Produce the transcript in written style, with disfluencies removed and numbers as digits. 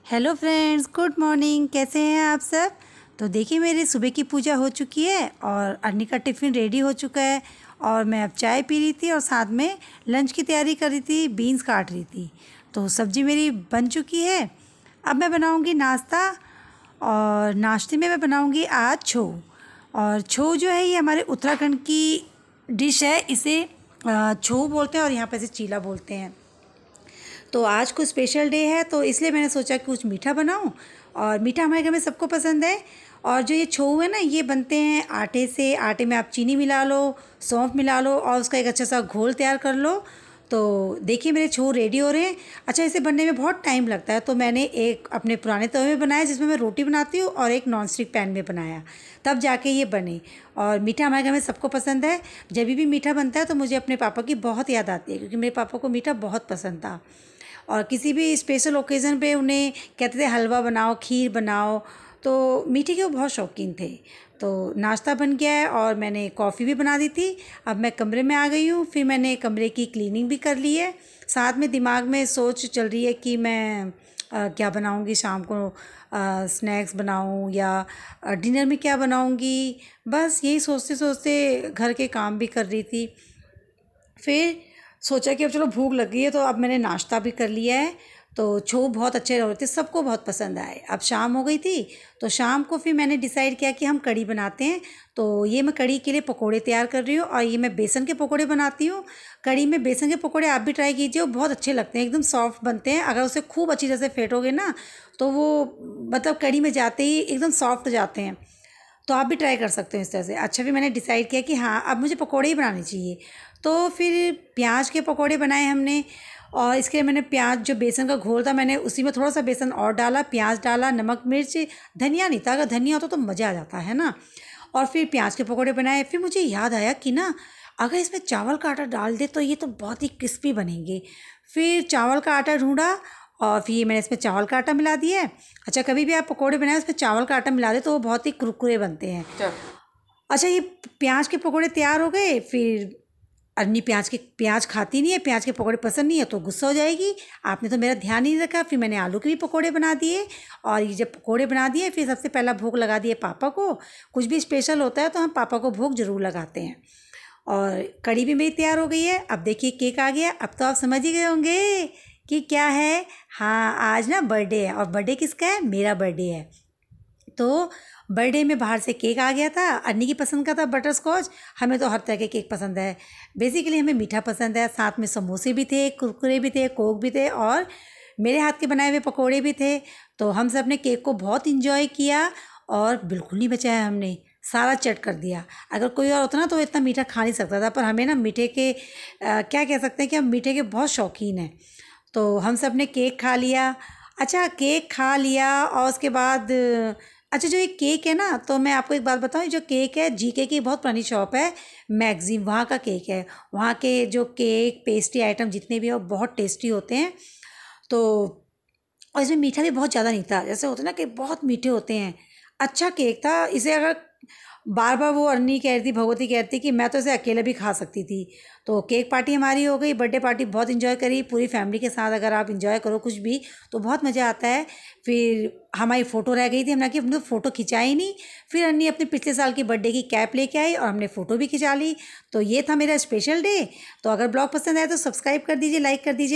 Hello friends, good morning. कैसे हैं आप सब? तो देखिए, मेरी सुबह की पूजा हो चुकी है और अर्नी का टिफ़िन रेडी हो चुका है और मैं अब चाय पी रही थी और साथ में लंच की तैयारी कर रही थी, बीन्स काट रही थी। तो सब्ज़ी मेरी बन चुकी है। अब मैं बनाऊंगी नाश्ता और नाश्ते में मैं बनाऊंगी आज छो। और छो जो है ये हमारे उत्तराखंड की डिश है। इसे छो बोलते हैं और यहाँ पर इसे चीला बोलते हैं। तो आज कुछ स्पेशल डे है तो इसलिए मैंने सोचा कि कुछ मीठा बनाऊं। और मीठा हमारे घर में सबको पसंद है। और जो ये छो है ना, ये बनते हैं आटे से। आटे में आप चीनी मिला लो, सौंफ मिला लो और उसका एक अच्छा सा घोल तैयार कर लो। तो देखिए, मेरे छो रेडी हो रहे हैं। अच्छा, इसे बनने में बहुत टाइम लगता है तो मैंने एक अपने पुराने तवे में बनाया जिसमें मैं रोटी बनाती हूँ और एक नॉन स्टिक पैन में बनाया, तब जाके ये बने। और मीठा हमारे घर में सबको पसंद है। जब भी मीठा बनता है तो मुझे अपने पापा की बहुत याद आती है, क्योंकि मेरे पापा को मीठा बहुत पसंद था। और किसी भी स्पेशल ओकेज़न पे उन्हें कहते थे हलवा बनाओ, खीर बनाओ। तो मीठे के वो बहुत शौकीन थे। तो नाश्ता बन गया है और मैंने कॉफ़ी भी बना दी थी। अब मैं कमरे में आ गई हूँ। फिर मैंने कमरे की क्लीनिंग भी कर ली है। साथ में दिमाग में सोच चल रही है कि मैं क्या बनाऊँगी शाम को, स्नैक्स बनाऊँ या डिनर में क्या बनाऊँगी। बस यही सोचते सोचते घर के काम भी कर रही थी। फिर सोचा कि अब चलो भूख लग गई है तो अब मैंने नाश्ता भी कर लिया है। तो छो बहुत अच्छे रहे थे, सबको बहुत पसंद आए। अब शाम हो गई थी तो शाम को फिर मैंने डिसाइड किया कि हम कढ़ी बनाते हैं। तो ये मैं कढ़ी के लिए पकोड़े तैयार कर रही हूँ और ये मैं बेसन के पकोड़े बनाती हूँ। कढ़ी में बेसन के पकोड़े आप भी ट्राई कीजिए, वो बहुत अच्छे लगते हैं, एकदम सॉफ्ट बनते हैं। अगर उसे खूब अच्छी तरह से फेंटोगे ना तो वो मतलब कढ़ी में जाते ही एकदम सॉफ्ट हो जाते हैं। तो आप भी ट्राई कर सकते हो इस तरह से। अच्छा, फिर मैंने डिसाइड किया कि हाँ, अब मुझे पकोड़े ही बनाने चाहिए। तो फिर प्याज के पकोड़े बनाए हमने। और इसके लिए मैंने प्याज, जो बेसन का घोल था, मैंने उसी में थोड़ा सा बेसन और डाला, प्याज डाला, नमक मिर्च, धनिया नहीं था, अगर धनिया होता तो मज़ा आ जाता है ना। और फिर प्याज के पकोड़े बनाए। फिर मुझे याद आया कि ना, अगर इसमें चावल का आटा डाल दे तो ये तो बहुत ही क्रिस्पी बनेंगे। फिर चावल का आटा ढूंढा और फिर मैंने इसमें चावल का आटा मिला दिया है। अच्छा, कभी भी आप पकोड़े बनाए उसमें चावल का आटा मिला दे तो वो बहुत ही कुरकुरे बनते हैं। अच्छा, ये प्याज के पकोड़े तैयार हो गए। फिर अन्नी प्याज खाती नहीं है, प्याज के पकोड़े पसंद नहीं है तो गुस्सा हो जाएगी। आपने तो मेरा ध्यान नहीं रखा। फिर मैंने आलू के भी पकोड़े बना दिए। और ये जब पकोड़े बना दिए फिर सबसे पहला भोग लगा दिए पापा को। कुछ भी स्पेशल होता है तो हम पापा को भोग ज़रूर लगाते हैं। और कढ़ी भी मेरी तैयार हो गई है। अब देखिए, केक आ गया। अब तो आप समझ ही गए होंगे कि क्या है। हाँ, आज ना बर्थडे है। और बर्थडे किसका है? मेरा बर्थडे है। तो बर्थडे में बाहर से केक आ गया था। अन्नी की पसंद का था बटर स्कॉच। हमें तो हर तरह के केक पसंद है। बेसिकली हमें मीठा पसंद है। साथ में समोसे भी थे, कुरकुरे भी थे, कोक भी थे और मेरे हाथ के बनाए हुए पकोड़े भी थे। तो हम सब ने केक को बहुत इंजॉय किया और बिल्कुल नहीं बचाया हमने, सारा चट कर दिया। अगर कोई और होता ना तो इतना मीठा खा नहीं सकता था। पर हमें ना मीठे के क्या कह सकते हैं कि हम मीठे के बहुत शौकीन हैं। तो हम सब ने केक खा लिया। अच्छा, केक खा लिया और उसके बाद अच्छा, जो ये केक है ना, तो मैं आपको एक बात बताऊँ, जो केक है जीके की बहुत पुरानी शॉप है मैगजीम, वहाँ का केक है। वहाँ के जो केक पेस्ट्री आइटम जितने भी हैं वो बहुत टेस्टी होते हैं। तो और इसमें मीठा भी बहुत ज़्यादा नहीं था, जैसे होता है ना कि बहुत मीठे होते हैं। अच्छा केक था। इसे अगर बार बार वो अन्नी कह रही थी, भगवती कह रही थी कि मैं तो इसे अकेले भी खा सकती थी। तो केक पार्टी हमारी हो गई, बर्थडे पार्टी बहुत इन्जॉय करी पूरी फैमिली के साथ। अगर आप इन्जॉय करो कुछ भी तो बहुत मज़ा आता है। फिर हमारी फ़ोटो रह गई थी, हमने फ़ोटो खिंचाई नहीं। फिर अन्नी अपने पिछले साल की बर्थडे की कैप लेके आई और हमने फ़ोटो भी खिंचा ली। तो ये था मेरा स्पेशल डे। तो अगर ब्लॉग पसंद आए तो सब्सक्राइब कर दीजिए, लाइक कर दीजिए।